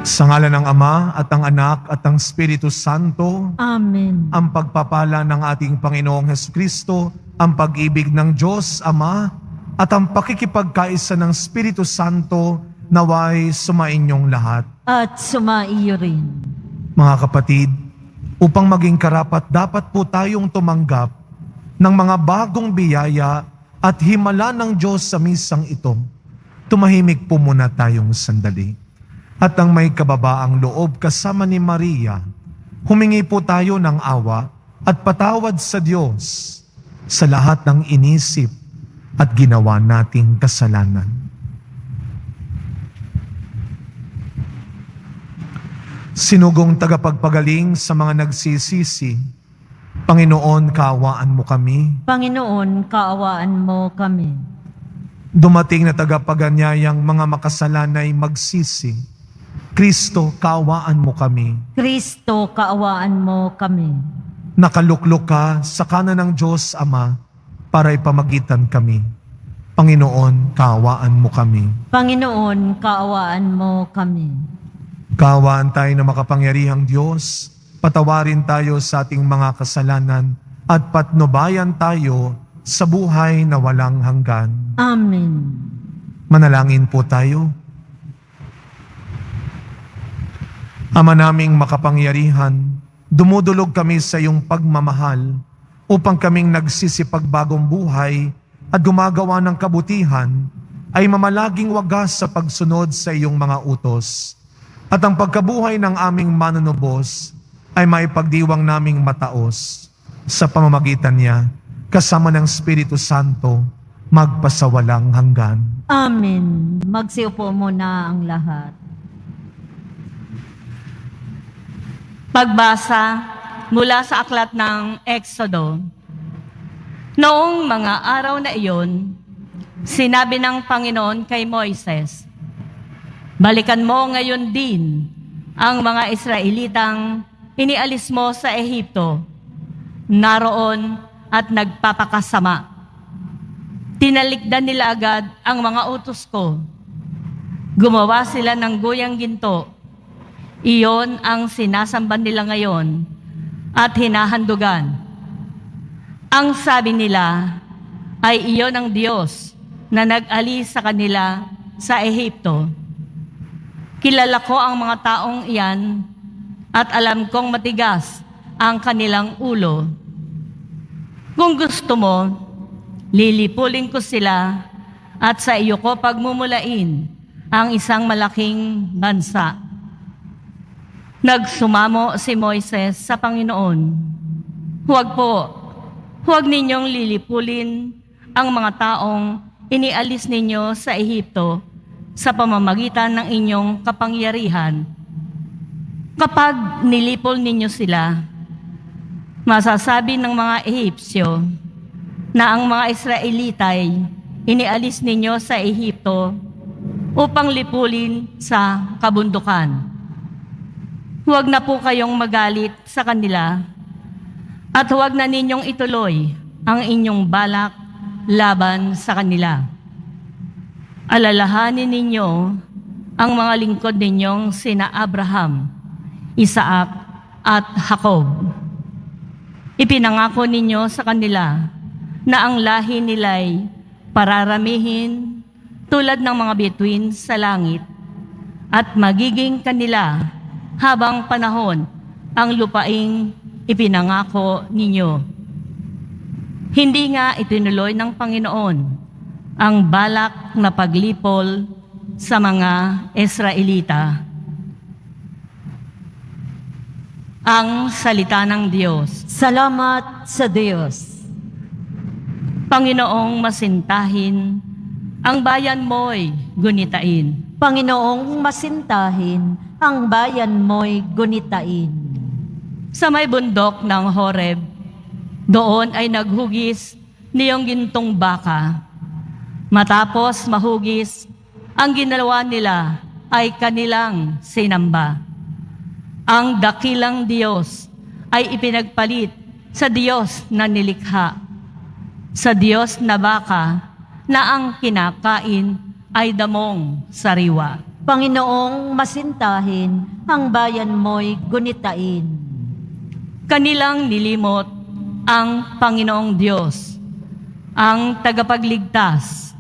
Sa ngalan ng Ama at ng Anak at ng Espiritu Santo, Amen. ang pagpapala ng ating Panginoong Hesukristo, ang pag-ibig ng Diyos Ama, at ang pakikipagkaisa ng Espiritu Santo naway sumainyong lahat. At sumaiyo rin. Mga kapatid, upang maging karapat dapat po tayong tumanggap ng mga bagong biyaya at himala ng Diyos sa misang ito. Tumahimik po muna tayong sandali. At ang may kababaang loob kasama ni Maria, humingi po tayo ng awa at patawad sa Diyos sa lahat ng inisip at ginawa nating kasalanan. Sinugong tagapagpagaling sa mga nagsisisi, Panginoon, kaawaan mo kami. Panginoon, kaawaan mo kami. Dumating na tagapaganyayang mga makasalanay magsisi, Kristo, kaawaan mo kami. Kristo, kaawaan mo kami. Nakaluklok ka sa kanan ng Diyos Ama para ipamagitan kami. Panginoon, kaawaan mo kami. Panginoon, kaawaan mo kami. Kaawaan tayo na makapangyarihang Diyos, patawarin tayo sa ating mga kasalanan at patnubayan tayo sa buhay na walang hanggan. Amen. Manalangin po tayo. Ama naming makapangyarihan, dumudulog kami sa iyong pagmamahal upang kaming nagsisipagbagong buhay at gumagawa ng kabutihan ay mamalaging wagas sa pagsunod sa iyong mga utos. At ang pagkabuhay ng aming manunubos ay maipagdiwang naming mataos sa pamamagitan niya kasama ng Espiritu Santo magpasawalang hanggan. Amen. Magsiupo muna ang lahat. Pagbasa mula sa aklat ng Exodo. Noong mga araw na iyon, sinabi ng Panginoon kay Moises, "Balikan mo ngayon din ang mga Israelitang inialis mo sa Ehipto, naroon at nagpapakasama. Tinalikdan nila agad ang mga utos ko. Gumawa sila ng guyang ginto. Iyon ang sinasamba nila ngayon at hinahandugan. Ang sabi nila ay iyon ang Diyos na nag-alis sa kanila sa Ehipto. Kilala ko ang mga taong iyan at alam kong matigas ang kanilang ulo. Kung gusto mo, lilipulin ko sila at sa iyo ko pagmumulain ang isang malaking bansa." Nagsumamo si Moises sa Panginoon, Huwag ninyong lilipulin ang mga taong inialis ninyo sa Ehipto sa pamamagitan ng inyong kapangyarihan. Kapag nilipol ninyo sila, masasabi ng mga Ehipsyo na ang mga Israelitay inialis ninyo sa Ehipto upang lipulin sa kabundukan. Huwag na po kayong magalit sa kanila at huwag na ninyong ituloy ang inyong balak laban sa kanila. Alalahanin ninyo ang mga lingkod ninyong sina Abraham, Isaac at Jacob. Ipinangako ninyo sa kanila na ang lahi nila'y pararamihin tulad ng mga bituin sa langit at magiging kanila habang panahon ang lupaing ipinangako ninyo. Hindi nga itinuloy ng Panginoon ang balak na paglipol sa mga Israelita. Ang salita ng Diyos. Salamat sa Diyos. Panginoong masintahin, ang bayan mo'y gunitain. Panginoong masintahin, ang bayan mo'y gunitain. Sa may bundok ng Horeb, doon ay naghugis niyong gintong baka. Matapos mahugis, ang ginawa nila ay kanilang sinamba. Ang dakilang Diyos ay ipinagpalit sa Diyos na nilikha, sa Diyos na baka na ang kinakain ay damong sariwa. Panginoong masintahin, ang bayan mo'y gunitain. Kanilang nilimot ang Panginoong Diyos, ang tagapagligtas,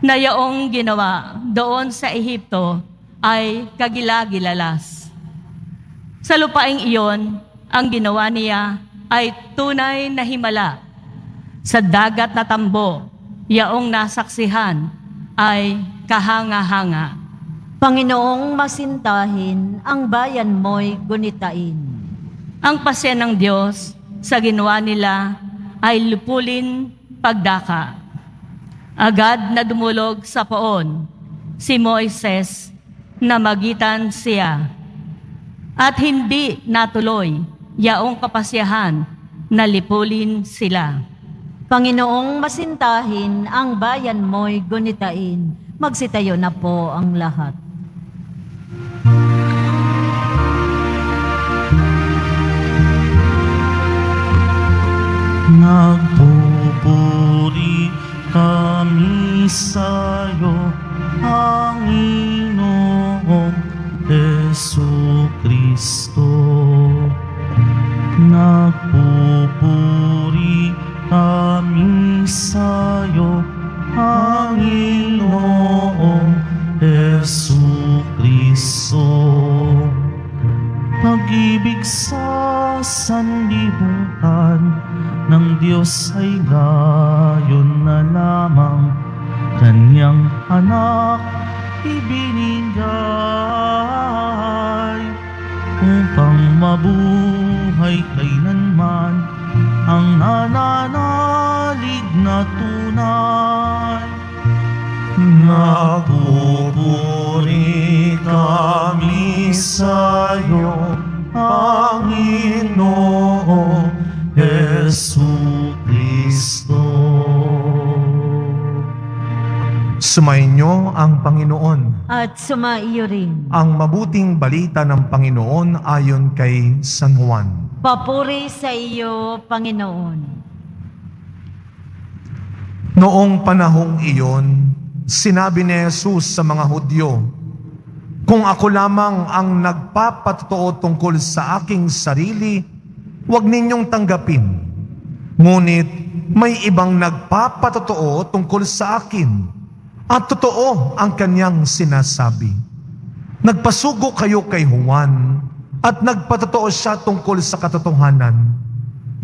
na yaong ginawa doon sa Ehipto ay kagilagilalas. Sa lupaing iyon, ang ginawa niya ay tunay na himala. Sa dagat na tambo, yaong nasaksihan ay kahanga-hanga. Panginoong masintahin, ang bayan mo'y gunitain. Ang pasya ng Diyos sa ginawa nila ay lupulin pagdaka. Agad na dumulog sa poon si Moises na magitan siya. At hindi natuloy yaong kapasyahan na lipulin sila. Panginoong masintahin, ang bayan mo'y gunitain. Magsitayo na po ang lahat. Nagpupuri kami sa'yo, Panginoong Jesucristo. Nagpupuri kami sa'yo, Panginoong Jesucristo. Pag-ibig sa sanlibutan ng Diyos ay gayon na lamang, Kanyang anak ibinigay, upang mabuhay kailanman ang nananalig na tunay. Nagpupuri kami sa'yo, Panginoong Jesucristo. Sumainyo ang Panginoon. At sumaiyo rin. Ang mabuting balita ng Panginoon ayon kay San Juan. Papuri sa iyo, Panginoon. Noong panahong iyon, sinabi ni Jesus sa mga Hudyo, "Kung ako lamang ang nagpapatotoo tungkol sa aking sarili, huwag ninyong tanggapin. Ngunit may ibang nagpapatotoo tungkol sa akin, at totoo ang kanyang sinasabi. Nagpasugo kayo kay Juan, at nagpatotoo siya tungkol sa katotohanan.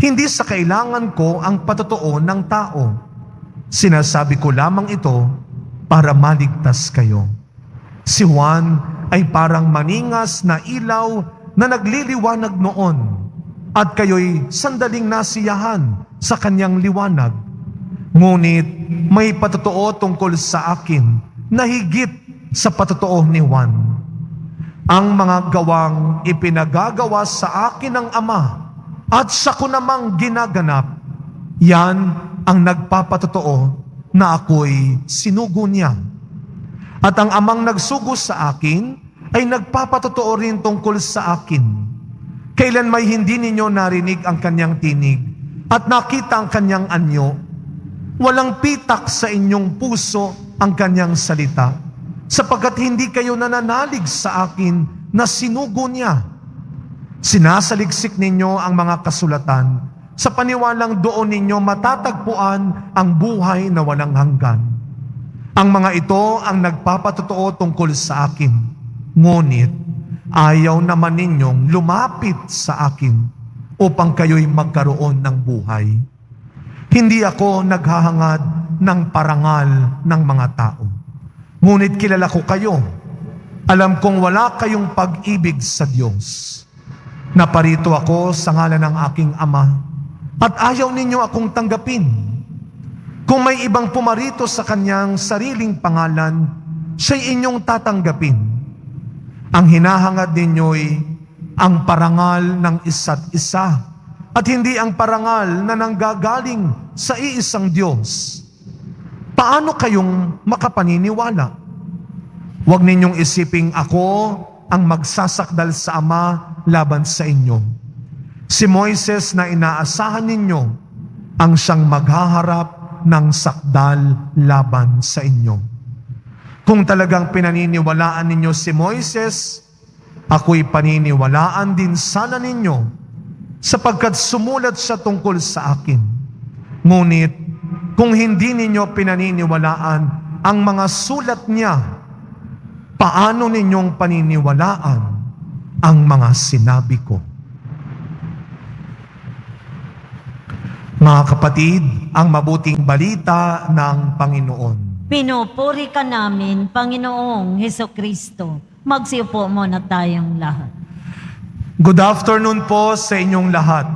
Hindi sa kailangan ko ang patotoo ng tao. Sinasabi ko lamang ito para maligtas kayo." Si Juan ay parang maningas na ilaw na nagliliwanag noon, at kayo'y sandaling nasiyahan sa kanyang liwanag. Ngunit may patotoo tungkol sa akin na higit sa patotoo ni Juan. Ang mga gawang ipinagagawa sa akin ng Ama at sa ko namang ginaganap, yan ang nagpapatotoo na ako'y sinugo niya. At ang Amang nagsugo sa akin ay nagpapatotoo rin tungkol sa akin. Kailan may hindi ninyo narinig ang kanyang tinig at nakita ang kanyang anyo, walang pitak sa inyong puso ang kanyang salita, sapagkat hindi kayo nananalig sa akin na sinugo niya. Sinasaliksik ninyo ang mga kasulatan sa paniwalang doon ninyo matatagpuan ang buhay na walang hanggan. Ang mga ito ang nagpapatotoo tungkol sa akin, ngunit ayaw naman ninyong lumapit sa akin upang kayo'y magkaroon ng buhay. Hindi ako naghahangad ng parangal ng mga tao, ngunit kilala ko kayo. Alam kong wala kayong pag-ibig sa Diyos. Naparito ako sa ngalan ng aking Ama, at ayaw ninyo akong tanggapin. Kung may ibang pumarito sa kanyang sariling pangalan, siya'y inyong tatanggapin. Ang hinahangad ninyo'y ang parangal ng isa't isa, at hindi ang parangal na nanggagaling sa iisang Diyos. Paano kayong makapaniniwala? Huwag ninyong isiping ako ang magsasakdal sa Ama laban sa inyo. Si Moises na inaasahan ninyo ang siyang maghaharap ng sakdal laban sa inyo. Kung talagang pinaniniwalaan ninyo si Moises, ako'y paniniwalaan din sana ninyo, sapagkat sumulat siya tungkol sa akin. Ngunit, kung hindi ninyo pinaniniwalaan ang mga sulat niya, paano ninyong paniniwalaan ang mga sinabi ko? Mga kapatid, ang mabuting balita ng Panginoon. Pinupuri ka namin, Panginoong Hesukristo. Magsiupo muna tayong lahat. Good afternoon po sa inyong lahat.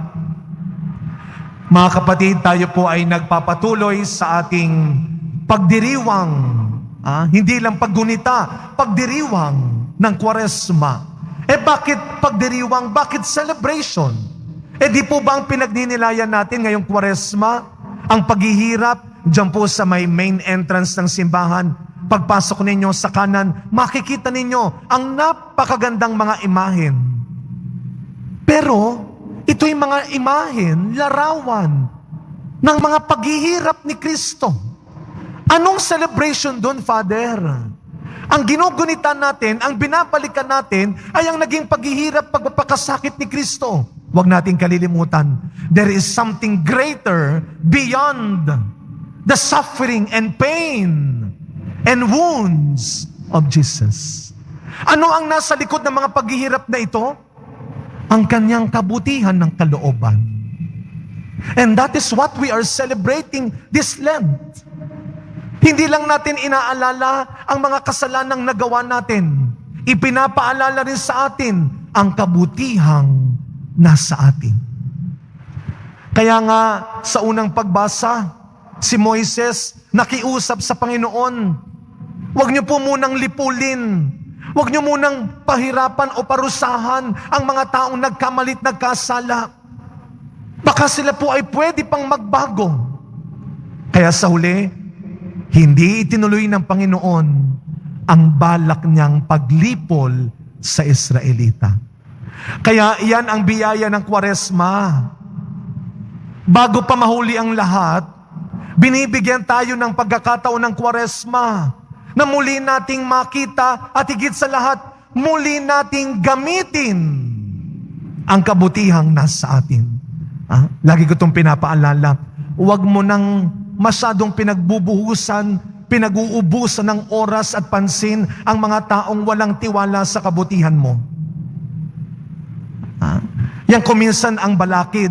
Mga kapatid, tayo po ay nagpapatuloy sa ating pagdiriwang, hindi lang paggunita, pagdiriwang ng Kwaresma. Bakit pagdiriwang? Bakit celebration? Di po ba ang pinagninilayan natin ngayong Kwaresma? Ang paghihirap, dyan po sa may main entrance ng simbahan, pagpasok ninyo sa kanan, makikita ninyo ang napakagandang mga imahen. Pero, ito'y mga imahen, larawan ng mga paghihirap ni Kristo. Anong celebration doon, Father? Ang ginugunita natin, ang binabalikan natin, ay ang naging paghihirap, pagpapakasakit ni Kristo. Huwag nating kalilimutan, there is something greater beyond the suffering and pain and wounds of Jesus. Ano ang nasa likod ng mga paghihirap na ito? Ang kanyang kabutihan ng kalooban. And that is what we are celebrating this Lent. Hindi lang natin inaalala ang mga kasalanang nagawa natin. Ipinapaalala rin sa atin ang kabutihang nasa atin. Kaya nga, sa unang pagbasa, si Moises nakiusap sa Panginoon, huwag niyo po munang lipulin, huwag niyo munang pahirapan o parusahan ang mga taong nagkamalit, nagkasala. Baka sila po ay pwede pang magbago. Kaya sa huli, hindi itinuloy ng Panginoon ang balak niyang paglipol sa Israelita. Kaya iyan ang biyaya ng Kwaresma. Bago pa mahuli ang lahat, binibigyan tayo ng pagkakataon ng Kwaresma na muli nating makita at higit sa lahat, muli nating gamitin ang kabutihang nasa atin. Lagi ko itong pinapaalala, huwag mo nang masyadong pinagbubuhusan, pinag-uubusan ng oras at pansin ang mga taong walang tiwala sa kabutihan mo. Yan kuminsan ang balakid.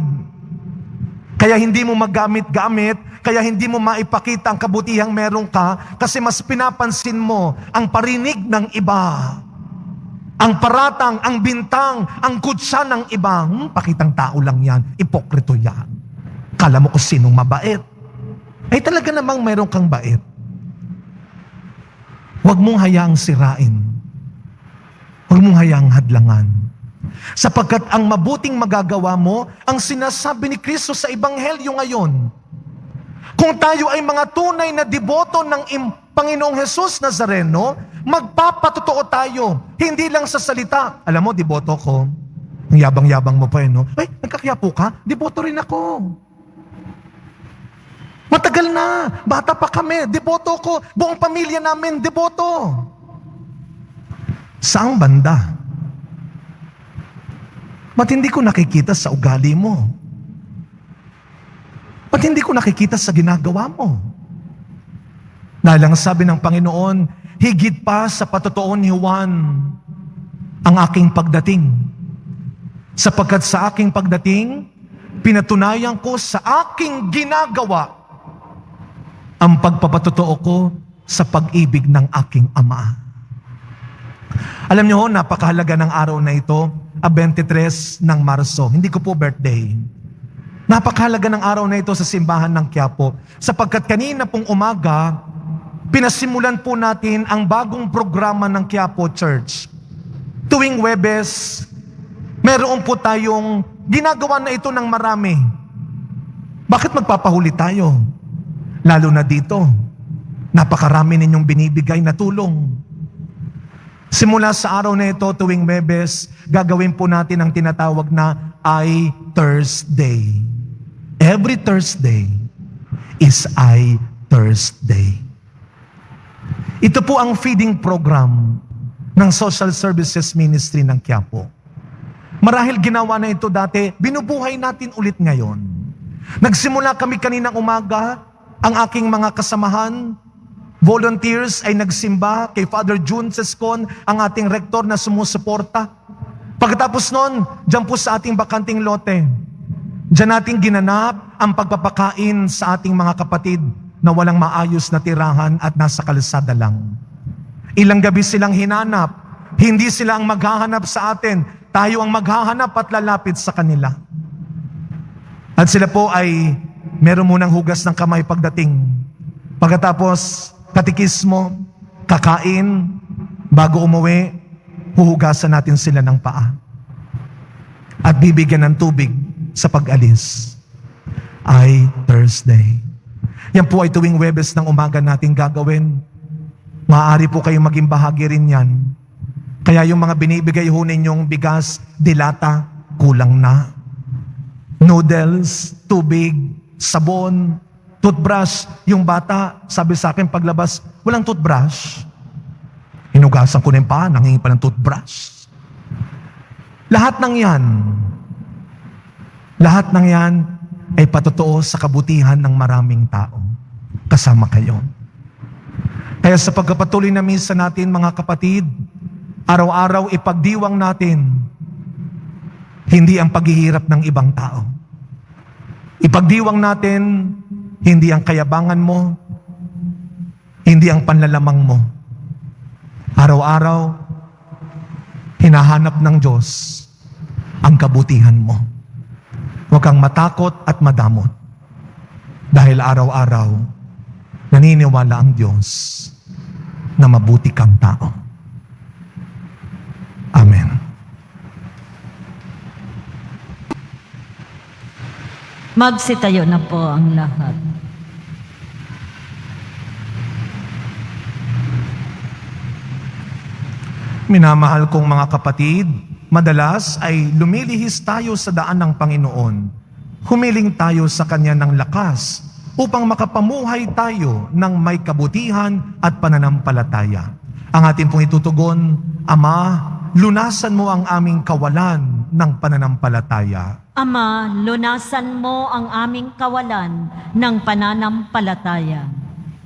Kaya hindi mo magamit-gamit, kaya hindi mo maipakita ang kabutihang meron ka, kasi mas pinapansin mo ang parinig ng iba. Ang paratang, ang bintang, ang kutsa ng iba. Pakitang tao lang yan, ipokrito yan. Kala mo kung sinong mabait. Ay talaga namang meron kang bait. Huwag mong hayaang sirain. Huwag mong hayaang hadlangan. Sapagkat ang mabuting magagawa mo, ang sinasabi ni Kristo sa Ebanghelyo ngayon, kung tayo ay mga tunay na deboto ng Panginoong Jesus Nazareno, magpapatotoo tayo, hindi lang sa salita. Alam mo, deboto ko. Ang yabang-yabang mo pa no? Ay, nagkakiyapo ka? Deboto rin ako. Matagal na, bata pa kami, deboto ko. Buong pamilya namin, deboto. Saang banda? Ba't hindi ko nakikita sa ugali mo? Ba't hindi ko nakikita sa ginagawa mo? Dahil ang sabi ng Panginoon, higit pa sa patotoo ni Juan ang aking pagdating. Sapagkat sa aking pagdating, pinatunayan ko sa aking ginagawa ang pagpapatotoo ko sa pag-ibig ng aking Ama. Alam niyo ho, napakahalaga ng araw na ito, 23 ng Marso. Hindi ko po birthday. Napakahalaga ng araw na ito sa simbahan ng Quiapo. Sapagkat kanina pong umaga, pinasimulan po natin ang bagong programa ng Quiapo Church. Tuwing Huwebes, meron po tayong ginagawa na ito ng marami. Bakit magpapahuli tayo? Lalo na dito, napakarami ninyong binibigay na tulong. Simula sa araw na ito, tuwing Huwebes, gagawin po natin ang tinatawag na I-Thursday. Every Thursday is I-Thursday. Ito po ang feeding program ng Social Services Ministry ng Quiapo. Marahil ginawa na ito dati, binubuhay natin ulit ngayon. Nagsimula kami kaninang umaga, ang aking mga kasamahan, volunteers ay nagsimba kay Father June Sescon, ang ating rektor na sumusuporta. Pagkatapos nun, dyan po sa ating bakanting lote, dyan natin ginanap ang pagpapakain sa ating mga kapatid na walang maayos na tirahan at nasa kalsada lang. Ilang gabi silang hinanap, hindi sila ang maghahanap sa atin, tayo ang maghahanap at lalapit sa kanila. At sila po ay meron munang hugas ng kamay pagdating. Pagkatapos, katikismo, kakain, bago umuwi, huhugasan natin sila ng paa. At bibigyan ng tubig sa pag-alis. Ay Thursday. Yan po ay tuwing Huwebes ng umaga natin gagawin. Maaari po kayong maging bahagi rin yan. Kaya yung mga binibigay ho ninyong bigas, dilata, kulang na. Noodles, tubig, sabon, toothbrush. Yung bata, sabi sa akin paglabas, walang toothbrush. Hinugasan ko na yung paa, nangingi pa ng toothbrush. Lahat ng yan ay patotoo sa kabutihan ng maraming tao. Kasama kayo. Kaya sa pagkapatuloy na misa natin, mga kapatid, araw-araw ipagdiwang natin hindi ang paghihirap ng ibang tao. Ipagdiwang natin hindi ang kayabangan mo, hindi ang panlalamang mo. Araw-araw, hinahanap ng Diyos ang kabutihan mo. Huwag kang matakot at madamot. Dahil araw-araw, naniniwala ang Diyos na mabuti kang tao. Amen. Magsitayo na po ang lahat. Minamahal kong mga kapatid, madalas ay lumilihis tayo sa daan ng Panginoon. Humiling tayo sa Kanya ng lakas upang makapamuhay tayo ng may kabutihan at pananampalataya. Ang ating pong itutugon, Ama, lunasan mo ang aming kawalan ng pananampalataya. Ama, lunasan mo ang aming kawalan ng pananampalataya.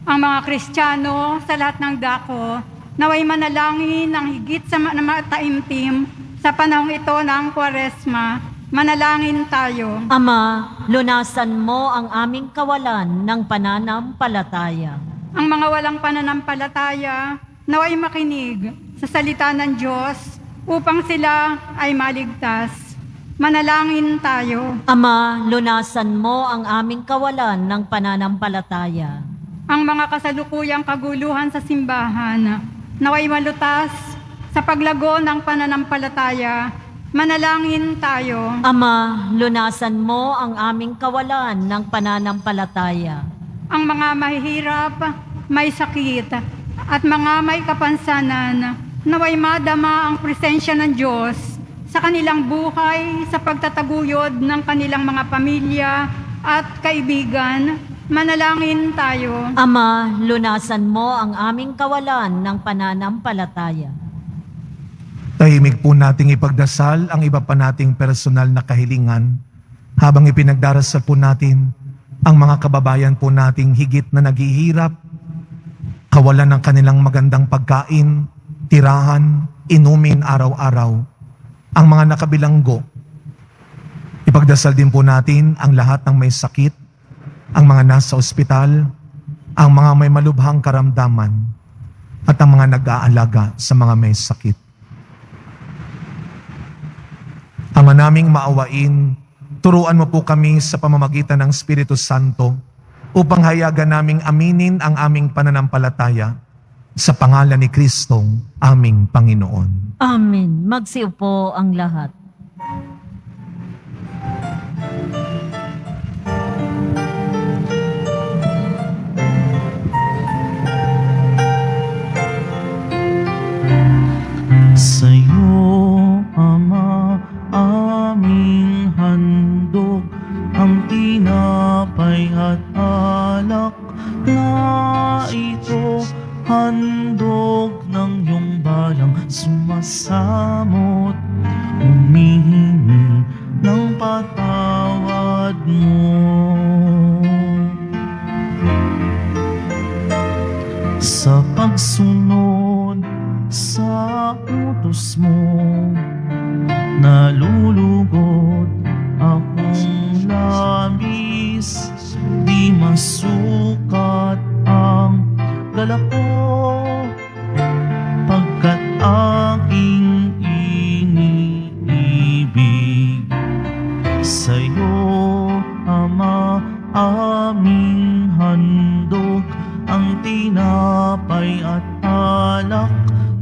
Ang mga Kristiyano sa lahat ng dako, naway manalangin ng higit sa mataimtim sa panahong ito ng Kwaresma. Manalangin tayo. Ama, lunasan mo ang aming kawalan ng pananampalataya. Ang mga walang pananampalataya, naway makinig sa salita ng Diyos upang sila ay maligtas. Manalangin tayo. Ama, lunasan mo ang aming kawalan ng pananampalataya. Ang mga kasalukuyang kaguluhan sa simbahan, naway malutas sa paglago ng pananampalataya. Manalangin tayo. Ama, lunasan mo ang aming kawalan ng pananampalataya. Ang mga mahihirap, may sakit, at mga may kapansanan, naway madama ang presensya ng Diyos sa kanilang buhay, sa pagtataguyod ng kanilang mga pamilya at kaibigan. Manalangin tayo. Ama, lunasan mo ang aming kawalan ng pananampalataya. Tahimik po nating ipagdasal ang iba pa nating personal na kahilingan habang ipinagdarasal po natin ang mga kababayan po nating higit na naghihirap, kawalan ng kanilang magandang pagkain, tirahan, inumin araw-araw, ang mga nakabilanggo. Ipagdasal din po natin ang lahat ng may sakit, ang mga nasa ospital, ang mga may malubhang karamdaman, at ang mga nag-aalaga sa mga may sakit. Ama naming maawain, turuan mo po kami sa pamamagitan ng Espiritu Santo upang hayagan naming aminin ang aming pananampalataya sa pangalan ni Kristong aming Panginoon. Amen. Magsiupo ang lahat. Sa'yo, Ama, aming handog ang tinapay at alak na ito. Handog Sa'yo, Ama, aming handog ang tinapay at alak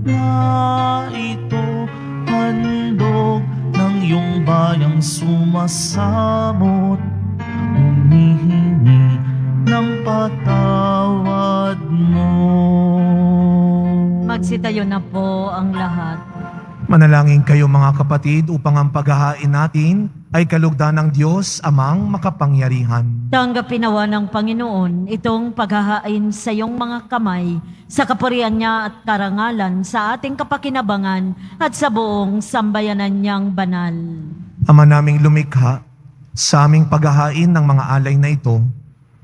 na ito, handog ng iyong bayang sumasamot, humihingi ng patawad mo. Magsitayo na po ang lahat. Manalangin kayo mga kapatid upang ang paghahain natin ay kalugdan ng Diyos amang makapangyarihan. Tanggapin nawa ng Panginoon itong paghahain sa iyong mga kamay, sa kapurihan niya at karangalan, sa ating kapakinabangan at sa buong sambayanan niyang banal. Ama naming lumikha, sa aming paghahain ng mga alay na ito,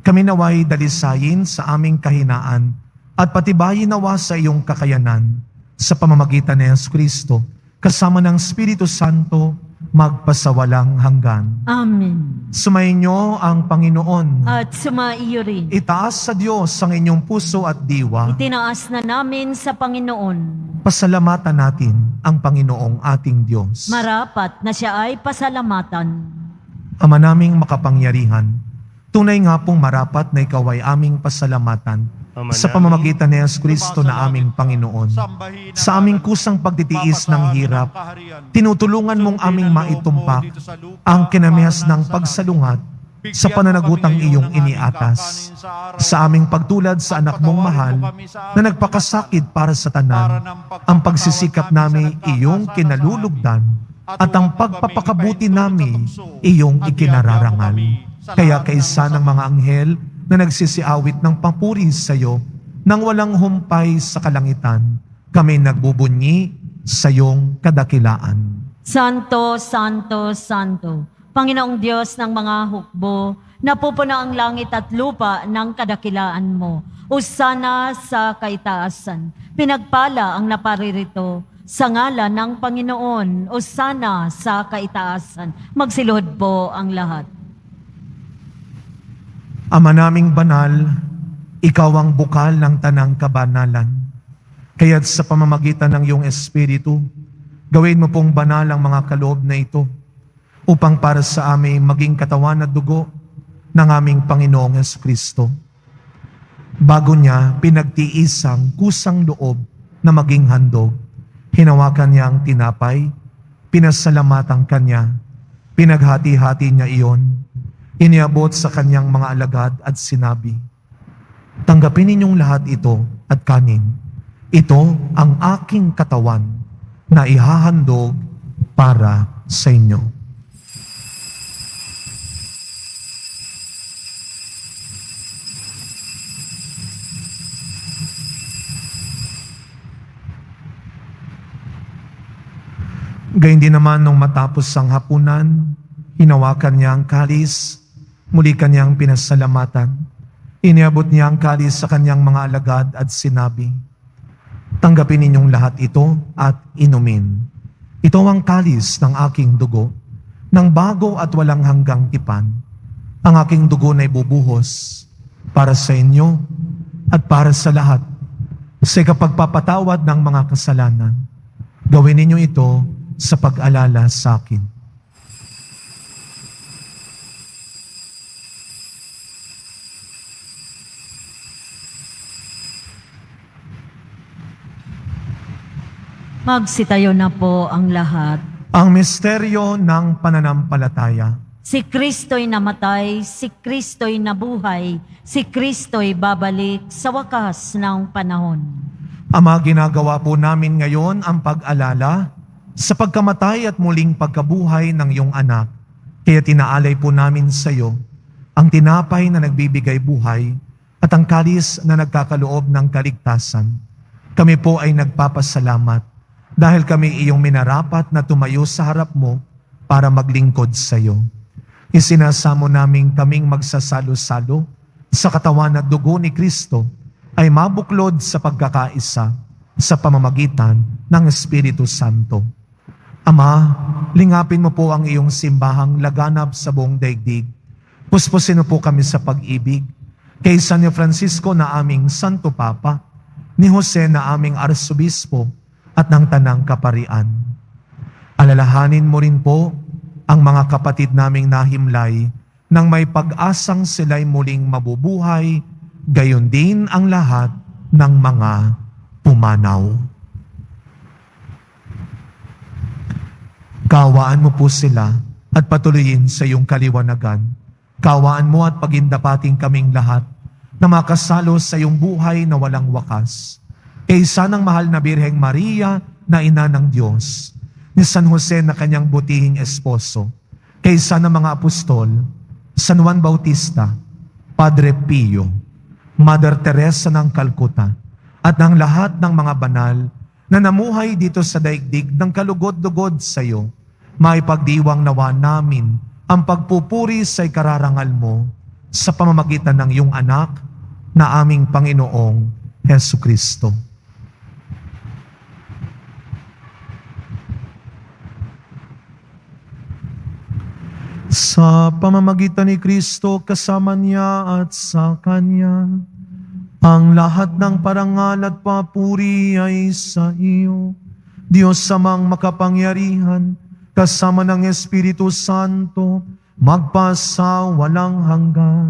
kami naway dalisayin sa aming kahinaan at patibayin nawa sa iyong kakayanan sa pamamagitan ni Yesu Kristo, kasama ng Espiritu Santo, magpasawalang hanggan. Amen. Sumainyo ang Panginoon. At sumaiyo rin. Itaas sa Diyos ang inyong puso at diwa. Itinaas na namin sa Panginoon. Pasalamatan natin ang Panginoong ating Diyos. Marapat na siya ay pasalamatan. Ama naming makapangyarihan, tunay nga pong marapat na ikaw ay aming pasalamatan sa pamamagitan ni Yesu Kristo na aming Panginoon. Sa aming kusang pagtitiis ng hirap, tinutulungan mong aming maitumpak ang kinamihas ng pagsalungat sa pananagutang iyong iniatas. Sa aming pagtulad sa anak mong mahal na nagpakasakit para sa tanan, ang pagsisikap namin iyong kinalulugdan at ang pagpapakabuti namin iyong ikinararangal. Kaya kaisa ng mga anghel na nagsisiawit ng papuri sa iyo nang walang humpay sa kalangitan, kami nagbubunyi sa iyong kadakilaan. Santo, Santo, Santo, Panginoong Diyos ng mga hukbo, napupuno ang langit at lupa ng kadakilaan mo. Usana sa kaitaasan, pinagpala ang naparirito sa ngalan ng Panginoon. Usana sa kaitaasan. Magsiluhod po ang lahat. Ama naming banal, ikaw ang bukal ng tanang kabanalan. Kaya't sa pamamagitan ng iyong Espiritu, gawin mo pong banal ang mga kaloob na ito upang para sa aming maging katawan at dugo ng aming Panginoong Jesucristo. Bago niya pinagtiis ang kusang loob na maging handog, hinawakan niya ang tinapay, pinasalamatan kanya, pinaghati-hati niya iyon, iniabot sa kanyang mga alagad at sinabi, "Tanggapin ninyong lahat ito at kanin. Ito ang aking katawan na ihahandog para sa inyo." Gayun din naman nung matapos ang hapunan, hinawakan niya ang kalis, muli kanyang pinasalamatan. Iniabot niya ang kalis sa kanyang mga alagad at sinabi, "Tanggapin ninyong lahat ito at inumin. Ito ang kalis ng aking dugo, ng bago at walang hanggang tipan. Ang aking dugo na ibubuhos para sa inyo at para sa lahat sa kapagpapatawad ng mga kasalanan. Gawin ninyo ito sa pag-alala sa akin." Magsitayo na po ang lahat. Ang misteryo ng pananampalataya. Si Kristo'y namatay, si Kristo'y nabuhay, si Kristo'y babalik sa wakas ng panahon. Ama, ginagawa po namin ngayon ang pag-alala sa pagkamatay at muling pagkabuhay ng iyong anak. Kaya tinaalay po namin sa iyo ang tinapay na nagbibigay buhay at ang kalis na nagkakaloob ng kaligtasan. Kami po ay nagpapasalamat dahil kami iyong minarapat na tumayo sa harap mo para maglingkod sa iyo. Isinasamo namin kaming magsasalo-salo sa katawan at dugo ni Kristo ay mabuklod sa pagkakaisa sa pamamagitan ng Espiritu Santo. Ama, lingapin mo po ang iyong simbahang laganap sa buong daigdig. Puspusin mo po kami sa pag-ibig kay San Francisco na aming Santo Papa, ni Jose na aming Arsobispo, at ng Tanang Kaparian. Alalahanin mo rin po ang mga kapatid naming nahimlay nang may pag-asang sila'y muling mabubuhay, gayon din ang lahat ng mga pumanaw. Kaawaan mo po sila at patuloyin sa iyong kaliwanagan. Kaawaan mo at pagindapating kaming lahat na makasalo sa iyong buhay na walang wakas. Kaysa ng mahal na Birheng Maria na ina ng Diyos, ni San Jose na kanyang butihing esposo, kaysa ng mga apostol, San Juan Bautista, Padre Pio, Mother Teresa ng Calcutta, at ng lahat ng mga banal na namuhay dito sa daigdig ng kalugod-lugod sa iyo, maipagdiwang nawa namin ang pagpupuri sa ikararangal mo sa pamamagitan ng iyong anak na aming Panginoong Hesu Kristo. Sa pamamagitan ni Kristo, kasama niya at sa Kanya, ang lahat ng parangal at papuri ay sa iyo, Diyos samang makapangyarihan, kasama ng Espiritu Santo, magpasa walang hanggan.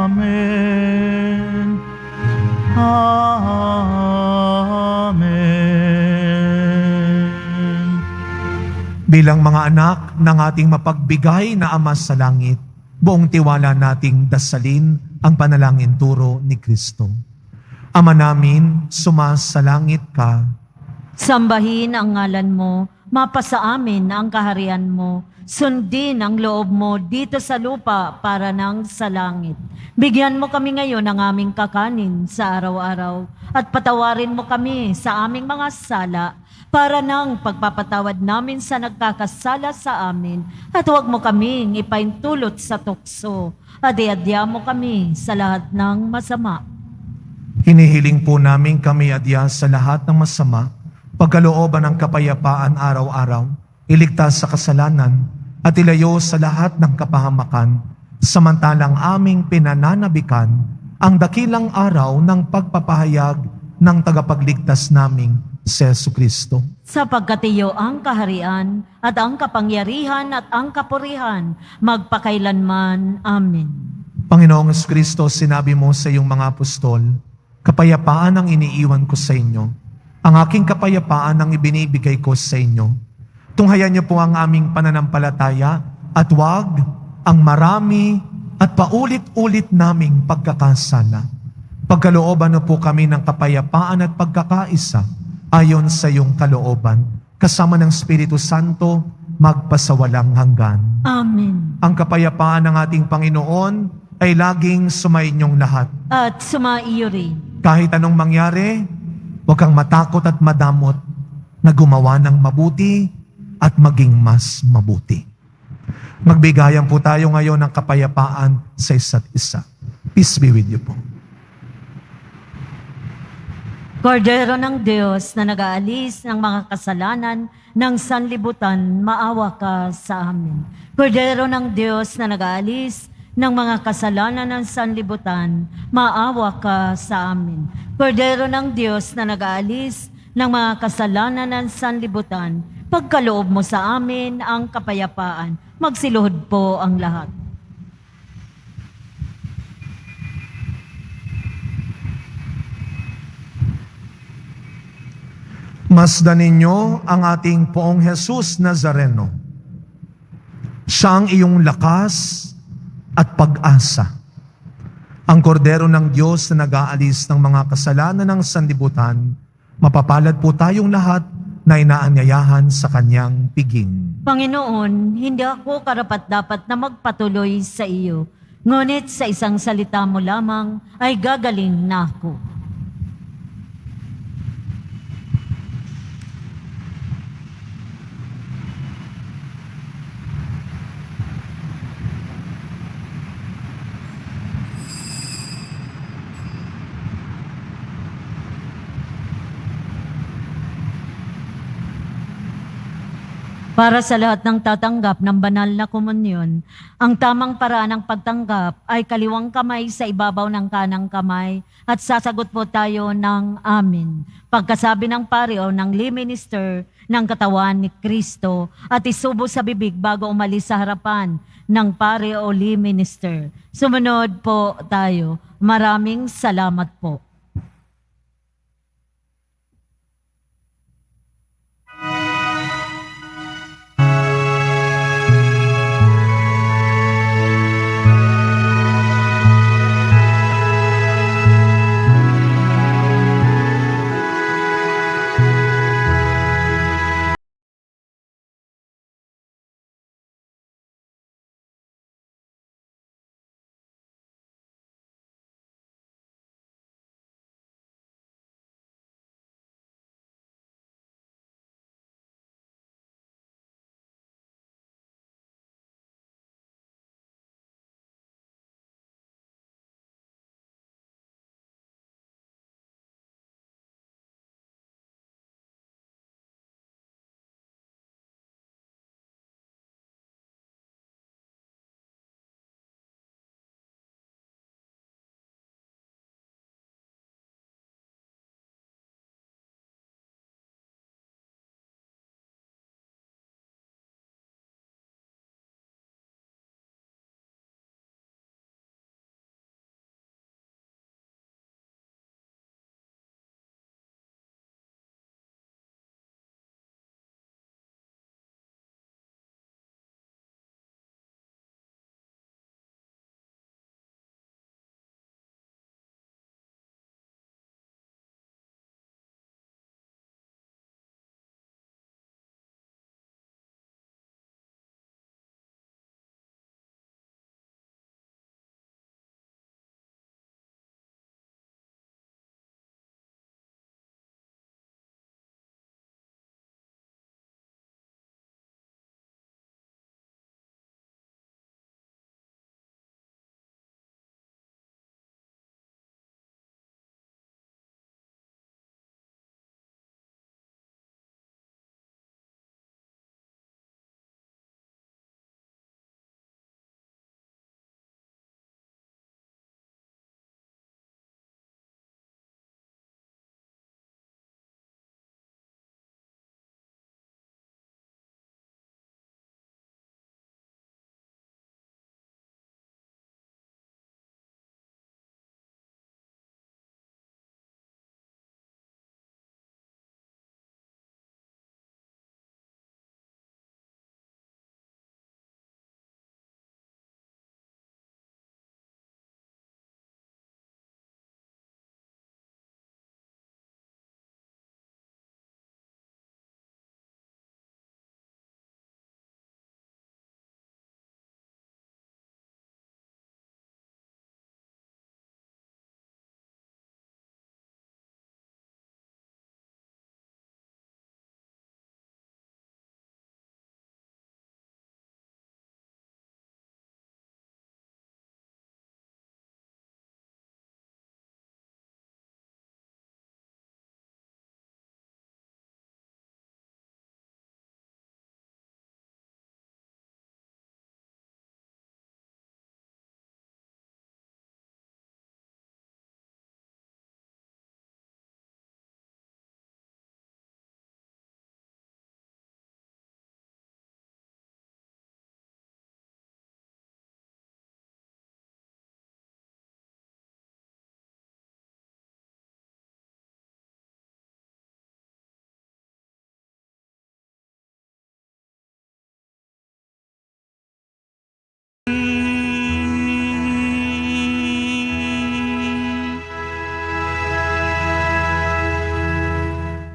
Amen. Amen. Bilang mga anak ng ating mapagbigay na Ama sa langit, buong tiwala nating dasalin ang panalangin turo ni Kristo. Ama namin, sumasalangit ka. Sambahin ang ngalan mo, mapasa amin ang kaharian mo, sundin ang loob mo dito sa lupa para nang sa langit. Bigyan mo kami ngayon ng aming kakanin sa araw-araw at patawarin mo kami sa aming mga sala para nang pagpapatawad namin sa nagkakasala sa amin at huwag mo kaming ipaintulot sa tukso at iadya mo kami sa lahat ng masama. Hinihiling po namin kami adya sa lahat ng masama, pagkalooban ng kapayapaan araw-araw, iligtas sa kasalanan, at ilayo sa lahat ng kapahamakan, samantalang aming pinananabikan ang dakilang araw ng pagpapahayag ng tagapagligtas naming si Jesu Kristo. Sapagkat iyo ang kaharian at ang kapangyarihan at ang kapurihan magpakailanman. Amen. Panginoong Kristo, sinabi mo sa iyong mga apostol, kapayapaan ang iniiwan ko sa inyo. Ang aking kapayapaan ang ibinibigay ko sa inyo. Tunghayan niyo po ang aming pananampalataya at wag ang marami at paulit-ulit naming pagkakasala. Pagkalooban niyo po kami ng kapayapaan at pagkakaisa ayon sa iyong kalooban, kasama ng Espiritu Santo, magpasawalang hanggan. Amen. Ang kapayapaan ng ating Panginoon ay laging sumainyong lahat. At sumaiyo rin. Kahit anong mangyari, huwag kang matakot at madamot na gumawa ng mabuti at maging mas mabuti. Magbigayan po tayo ngayon ng kapayapaan sa isa't isa. Peace be with you po. Kordero ng Diyos na nag-aalis ng mga kasalanan ng sanlibutan, maawa ka sa amin. Kordero ng Diyos na nag-aalis ng mga kasalanan ng sanlibutan, maawa ka sa amin. Kordero ng Diyos na nag-aalis ng mga kasalanan ng sanlibutan, pagkaloob mo sa amin ang kapayapaan. Magsiluhod po ang lahat. Masdan ninyo ang ating Poong Jesus Nazareno. Siya ang iyong lakas at pag-asa. Ang kordero ng Diyos na nag-aalis ng mga kasalanan ng sanlibutan, mapapalad po tayong lahat na inaanyayahan sa kanyang piging. Panginoon, hindi ako karapat-dapat na magpatuloy sa iyo, ngunit sa isang salita mo lamang ay gagaling na ako. Para sa lahat ng tatanggap ng banal na komunyon, ang tamang paraan ng pagtanggap ay kaliwang kamay sa ibabaw ng kanang kamay at sasagot po tayo ng amin. Pagkasabi ng pari o ng lay minister ng katawan ni Kristo at isubo sa bibig bago umalis sa harapan ng pari o lay minister. Sumunod po tayo. Maraming salamat po.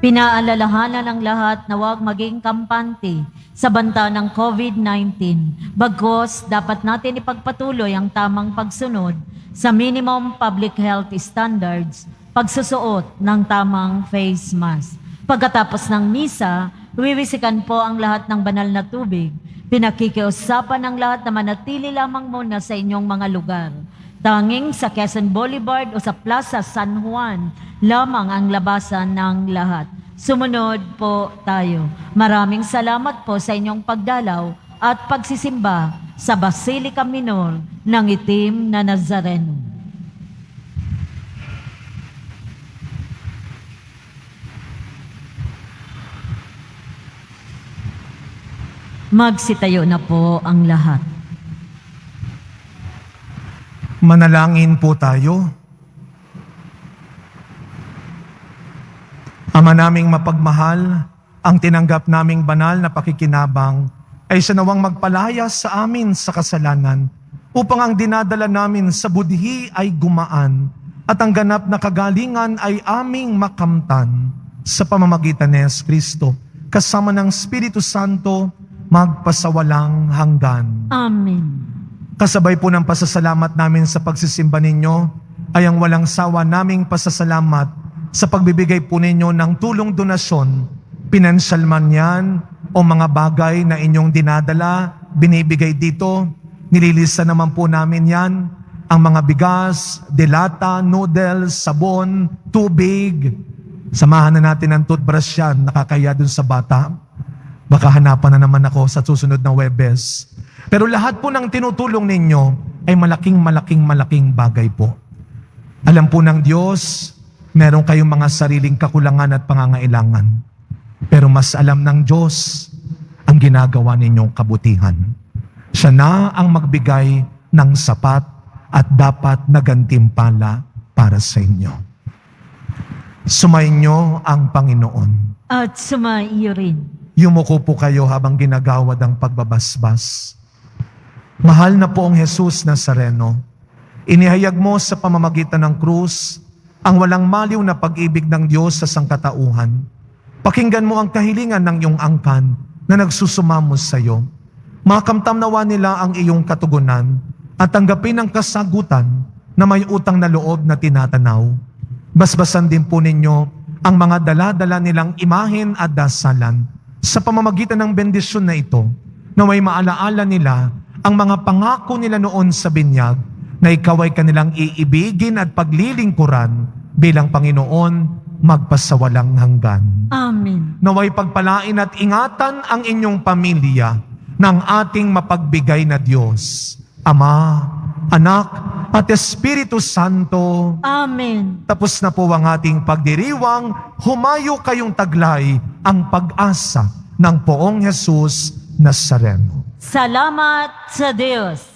Pinaalalahanan ng lahat na huwag maging kampante sa banta ng COVID-19. Bagkus, dapat natin ipagpatuloy ang tamang pagsunod sa minimum public health standards, pagsusuot ng tamang face mask. Pagkatapos ng misa, wiwisikan po ang lahat ng banal na tubig. Pinakikiusapan ng lahat na manatili lamang muna sa inyong mga lugar. Tanging sa Quezon Boulevard o sa Plaza San Juan lamang ang labasan ng lahat. Sumunod po tayo. Maraming salamat po sa inyong pagdalaw at pagsisimba sa Basilica Minor ng Itim na Nazareno. Magsitayo na po ang lahat. Manalangin po tayo. Ama naming mapagmahal, ang tinanggap naming banal na pakikinabang ay sanawang magpalaya sa amin sa kasalanan upang ang dinadala namin sa budhi ay gumaan at ang ganap na kagalingan ay aming makamtan sa pamamagitan ni Kristo kasama ng Espiritu Santo magpasawalang hanggan. Amen. Kasabay po ng pasasalamat namin sa pagsisimba ninyo ay ang walang sawa naming pasasalamat sa pagbibigay po ninyo ng tulong donasyon, pinansyal man yan o mga bagay na inyong dinadala, binibigay dito, nililista naman po namin yan, ang mga bigas, delata, noodles, sabon, tubig. Samahan na natin ang toothbrush yan, nakakaya dun sa bata. Baka hanapan na naman ako sa susunod na Webes. Pero lahat po ng tinutulong ninyo ay malaking bagay po. Alam po ng Diyos, meron kayong mga sariling kakulangan at pangangailangan. Pero mas alam ng Diyos ang ginagawa ninyong kabutihan. Siya na ang magbigay ng sapat at dapat na gantimpala para sa inyo. Sumainyo ang Panginoon. At sumaiyo rin. Yumuko po kayo habang ginagawad ang pagbabasbas. Mahal na poong Jesus Nazareno, inihayag mo sa pamamagitan ng krus ang walang maliw na pag-ibig ng Diyos sa sangkatauhan. Pakinggan mo ang kahilingan ng iyong angkan na nagsusumamos sa iyo. Makamtam nawa nila ang iyong katugunan at tanggapin ang kasagutan na may utang na loob na tinatanaw. Basbasan din po ninyo ang mga dala-dala nilang imahen at dasalan sa pamamagitan ng bendisyon na ito na may maalaala nila ang mga pangako nila noon sa binyag na ikaw ay kanilang iibigin at paglilingkuran bilang Panginoon magpasawalang hanggan. Amen. Naway pagpalain at ingatan ang inyong pamilya ng ating mapagbigay na Diyos, Ama, Anak, at Espiritu Santo. Amen. Tapos na po ang ating pagdiriwang, humayo kayong taglay ang pag-asa ng poong Jesus Nazareno. Salamat sa Diyos.